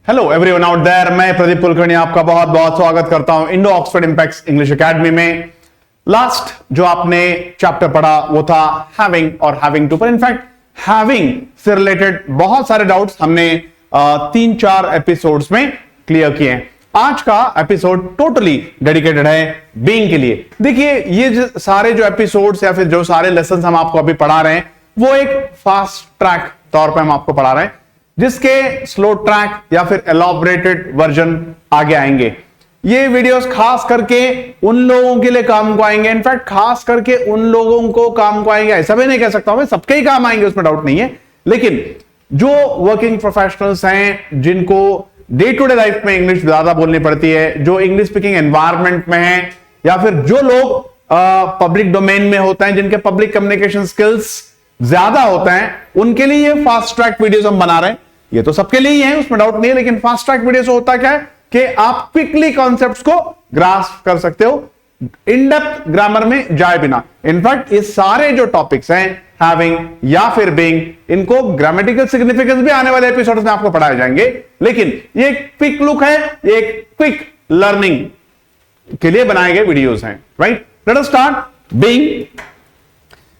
Hello everyone out there, मैं प्रदीप कुलकर्णी आपका बहुत बहुत स्वागत करता हूं Indo Oxford impact English academy में। लास्ट जो आपने चैप्टर पढ़ा वो था हैविंग और हैविंग टू, पर इनफैक्ट हैविंग से रिलेटेड बहुत सारे डाउट्स हमने 3-4 एपिसोड्स में क्लियर किए हैं। आज का एपिसोड टोटली डेडिकेटेड है बीइंग के लिए। देखिए, ये सारे जो एपिसोड्स या फिर जो सारे लेसन हम आपको अभी पढ़ा रहे हैं वो एक फास्ट ट्रैक तौर पे हम आपको पढ़ा रहे हैं, जिसके स्लो ट्रैक या फिर एलॉबरेटेड वर्जन आगे आएंगे। ये वीडियोस खास करके उन लोगों के लिए काम को आएंगे, इनफैक्ट खास करके उन लोगों को काम को आएंगे, ऐसा भी नहीं कह सकता हूं, सबके ही काम आएंगे, उसमें डाउट नहीं है। लेकिन जो वर्किंग प्रोफेशनल्स हैं, जिनको डे टू डे लाइफ में इंग्लिश ज्यादा बोलनी पड़ती है, जो इंग्लिश स्पीकिंग एनवायरमेंट में है, या फिर जो लोग पब्लिक डोमेन में होते हैं, जिनके पब्लिक कम्युनिकेशन स्किल्स ज्यादा होते हैं, उनके लिए ये फास्ट ट्रैक वीडियोस हम बना रहे हैं। ये तो सबके लिए ही है, उसमें डाउट नहीं है, लेकिन फास्ट ट्रैक वीडियो से होता क्या है कि आप क्विकली कॉन्सेप्ट्स को ग्रास्प कर सकते हो, इन डेप्थ ग्रामर में जाए बिना। इनफैक्ट ये सारे जो टॉपिक्स हैं, हैविंग या फिर बीइंग, इनको ग्रामेटिकल सिग्निफिकेंस भी आने वाले एपिसोड्स में आपको पढ़ाए जाएंगे, लेकिन ये क्विक लुक है, ये क्विक लर्निंग के लिए बनाए गए वीडियोस हैं, right. Let us start being.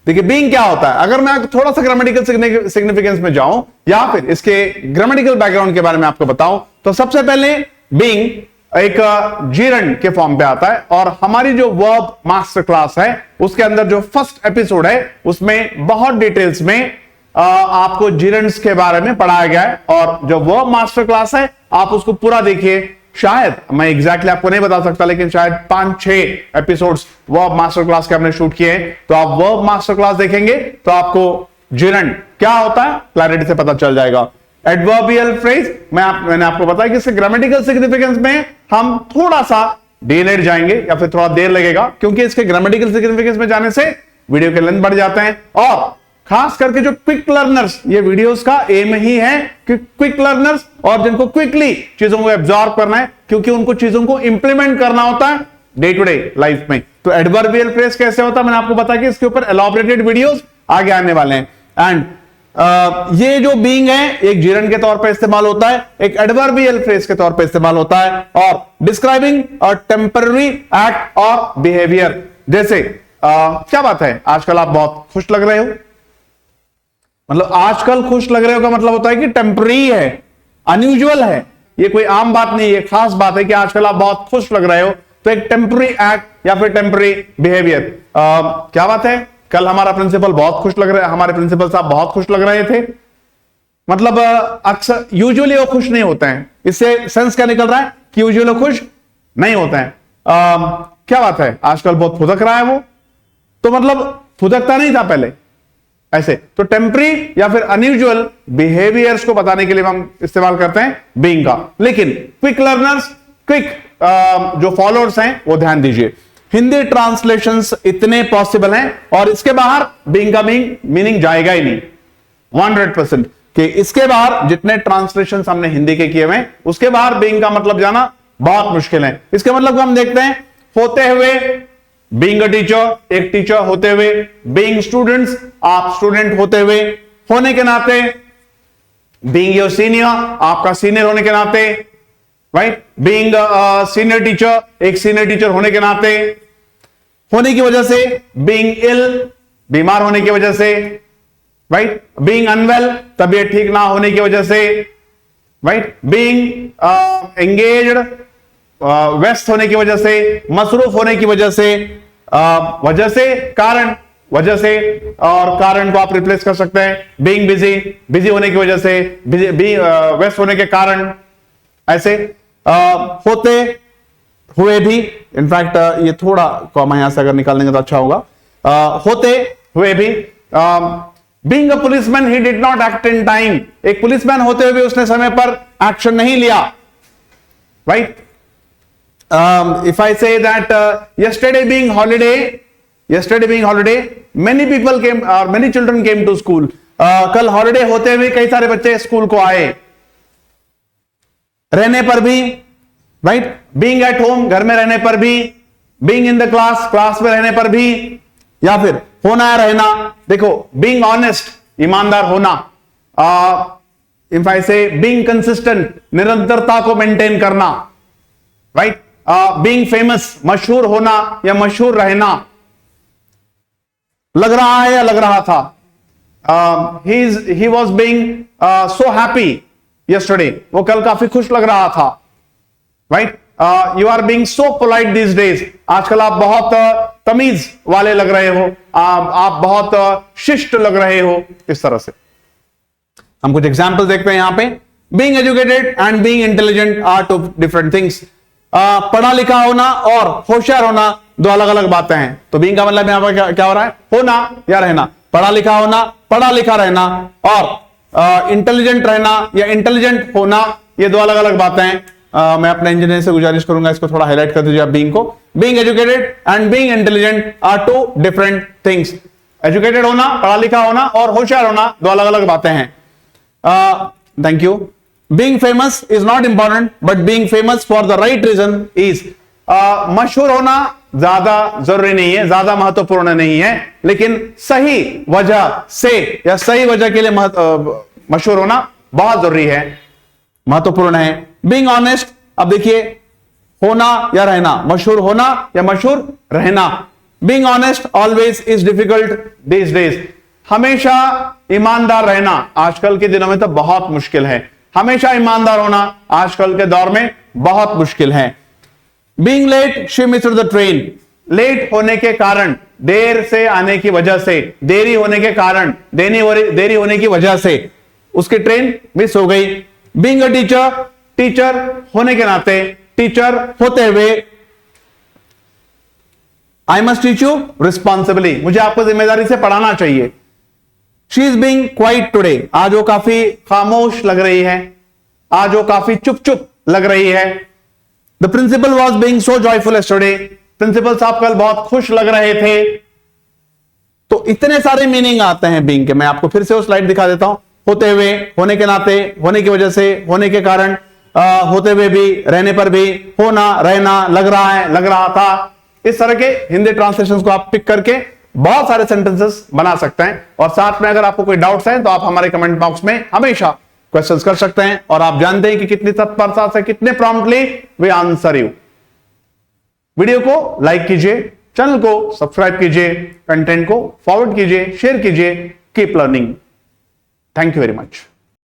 देखिए, बीइंग क्या होता है, अगर मैं थोड़ा सा ग्रामेटिकल सिग्निफिकेंस में जाऊं या फिर इसके ग्रामेटिकल बैकग्राउंड के बारे में आपको बताऊं, तो सबसे पहले बीइंग एक जीरंड के फॉर्म पे आता है, और हमारी जो वर्ब मास्टर क्लास है उसके अंदर जो फर्स्ट एपिसोड है उसमें बहुत डिटेल्स में आपको जीरंड्स के बारे में पढ़ाया गया है। और जो वर्ब मास्टर क्लास है आप उसको पूरा देखिए, शायद मैं एग्जैक्टली आपको नहीं बता सकता, लेकिन शायद 5-6 एपिसोड्स वर्ब मास्टर क्लास के हमने शूट किए हैं। तो आप वर्ब मास्टर क्लास देखेंगे तो आपको जिरंड क्या होता है क्लैरिटी से पता चल जाएगा। एडवर्बियल फ्रेज मैंने आपको बताया कि इसके ग्रामेटिकल सिग्निफिकेंस में हम थोड़ा सा डिलेड जाएंगे या फिर थोड़ा देर लगेगा, क्योंकि इसके ग्रामेटिकल सिग्निफिकेंस में जाने से वीडियो के लेंथ बढ़ जाते हैं। और खास करके जो क्विक लर्नर्स, ये वीडियोस का एम ही है कि क्विक लर्नर्स और जिनको क्विकली चीजों को एब्जॉर्ब करना है, क्योंकि उनको चीजों को इंप्लीमेंट करना होता है डे टू डे लाइफ में। तो एडवर्बियल फ्रेज कैसे होता है मैंने आपको बताया कि इसके ऊपर एलॉबरेटेड वीडियोस आगे आने वाले हैं। एंड ये जो बीइंग है एक जिरंड के तौर पर इस्तेमाल होता है, एक एडवर्बियल फ्रेज के तौर पर इस्तेमाल होता है, और डिस्क्राइबिंग अ टेम्पररी एक्ट और बिहेवियर। जैसे क्या बात है, आजकल आप बहुत खुश लग रहे हो, मतलब आजकल खुश लग रहे हो का मतलब होता है कि टेम्पररी है, अनयूजुअल है, ये कोई आम बात नहीं है, खास बात है कि आजकल आप बहुत खुश लग रहे हो। तो एक टेम्पररी एक्ट या फिर टेम्पररी बिहेवियर। क्या बात है, कल हमारा प्रिंसिपल बहुत खुश लग रहे, हमारे प्रिंसिपल साहब बहुत खुश लग रहे थे, मतलब अक्सर यूजुअली वो खुश नहीं होते हैं। इससे सेंस क्या निकल रहा है कि यूजुअली खुश नहीं होते हैं। क्या बात है, आजकल बहुत फुदक रहा है वो, तो मतलब फुदकता नहीं था पहले, ऐसे। तो टेम्पररी या फिर अनयूजुअल बिहेवियर्स को बताने के लिए हम इस्तेमाल करते हैं बीइंग का। लेकिन क्विक लर्नर्स, क्विक जो फॉलोअर्स हैं वो ध्यान दीजिए, हिंदी ट्रांसलेशंस इतने पॉसिबल हैं और इसके बाहर बीइंग का मीनिंग जाएगा ही नहीं 100%, कि इसके बाहर जितने ट्रांसलेशंस हमने हिंदी के किए हुए उसके बाहर बीइंग का मतलब जाना बहुत मुश्किल है। इसके मतलब को हम देखते हैं, होते हुए बीइंग अ टीचर, एक टीचर होते हुए, बीइंग स्टूडेंट्स, आप स्टूडेंट होते हुए, होने के नाते, बीइंग योर सीनियर, आपका सीनियर होने के नाते, राइट, बीइंग सीनियर टीचर, एक सीनियर टीचर होने के नाते, होने की वजह से, बीइंग इल, बीमार होने की वजह से, राइट, बीइंग अनवेल, तबीयत ठीक ना होने की वजह से, राइट, बीइंग एंगेज्ड, व्यस्त होने की वजह से, मसरूफ होने की वजह से, कारण, वजह से, और कारण को आप रिप्लेस कर सकते हैं बीइंग बिजी, बिजी होने की वजह से, व्यस्त होने के कारण, ऐसे होते हुए भी। इनफैक्ट ये थोड़ा कॉमा यहां से अगर निकाल देंगे तो अच्छा होगा, होते हुए भी। Being a policeman he did not act in time, एक पुलिसमैन होते हुए भी उसने समय पर एक्शन नहीं लिया, right. If I say that yesterday being holiday, many people came, many children came to school. कल हॉलिडे होते हुए कई सारे बच्चे स्कूल को आए, रहने पर भी, राइट, बीइंग एट होम, घर में रहने पर भी, being in the class, class में रहने पर भी, या फिर होना या रहना। देखो, बीइंग ऑनेस्ट, ईमानदार होना, इफ आई से बीइंग कंसिस्टेंट, निरंतरता को मेंटेन करना, राइट। बीइंग फेमस, मशहूर होना या मशहूर रहना। लग रहा है या लग रहा था, he was being so happy yesterday, वो कल काफी खुश लग रहा था, right. You are being so polite these days, आजकल आप बहुत तमीज वाले लग रहे हो, आप बहुत शिष्ट लग रहे हो, इस तरह से। हम कुछ एग्जाम्पल देखते हैं यहां पे। Being educated and being intelligent are two different things. पढ़ा लिखा होना और होशियार होना दो अलग अलग बातें हैं। तो बीइंग का मतलब यहां पर क्या हो रहा है, होना या रहना। पढ़ा लिखा होना, पढ़ा लिखा रहना, और इंटेलिजेंट रहना या इंटेलिजेंट होना, ये दो अलग अलग बातें हैं। मैं अपने इंजीनियर से गुजारिश करूंगा इसको थोड़ा हाईलाइट कर दीजिए आप बीइंग को। Being educated and being intelligent are two different things. Educated होना, पढ़ा लिखा होना और होशियार होना दो अलग अलग बातें हैं। Thank you. Being famous is not important but being famous for the right reason is. मशहूर होना ज्यादा जरूरी नहीं है, ज्यादा महत्वपूर्ण नहीं है, लेकिन सही वजह से या सही वजह के लिए मशहूर होना बहुत जरूरी है, महत्वपूर्ण है। बीइंग ऑनेस्ट, अब देखिए होना या रहना, मशहूर होना या मशहूर रहना। Being honest always is difficult these days. हमेशा ईमानदार रहना आजकल के दिनों में तो बहुत मुश्किल है। हमेशा ईमानदार होना आजकल के दौर में बहुत मुश्किल है। Being late, she missed the train. Late होने के कारण, देर से आने की वजह से, देरी होने के कारण, देरी होने की वजह से उसकी ट्रेन मिस हो गई। बीइंग अ टीचर, टीचर होने के नाते, टीचर होते हुए, I must teach you responsibly, मुझे आपको जिम्मेदारी से पढ़ाना चाहिए। She is being quite today, आज वो काफी खामोश लग रही है, आज वो काफी चुप चुप लग रही है। The principal was being so joyful yesterday, principal साहब कल बहुत खुश लग रहे थे। तो इतने सारे मीनिंग आते हैं बीइंग के। मैं आपको फिर से वो स्लाइड दिखा देता हूं। होते हुए, होने के नाते, होने की वजह से, होने के कारण, होते हुए भी, रहने पर भी, होना, रहना, लग रहा है, लग रहा था। इस तरह के हिंदी ट्रांसलेशंस को आप पिक करके बहुत सारे सेंटेंसेस बना सकते हैं। और साथ में अगर आपको कोई डाउट्स हैं तो आप हमारे कमेंट बॉक्स में हमेशा क्वेश्चंस कर सकते हैं, और आप जानते हैं कि कितनी तत्परता से, कितने promptly we answer you. Video को लाइक कीजिए, चैनल को सब्सक्राइब कीजिए, कंटेंट को फॉरवर्ड कीजिए, शेयर कीजिए। Keep learning. Thank you very much.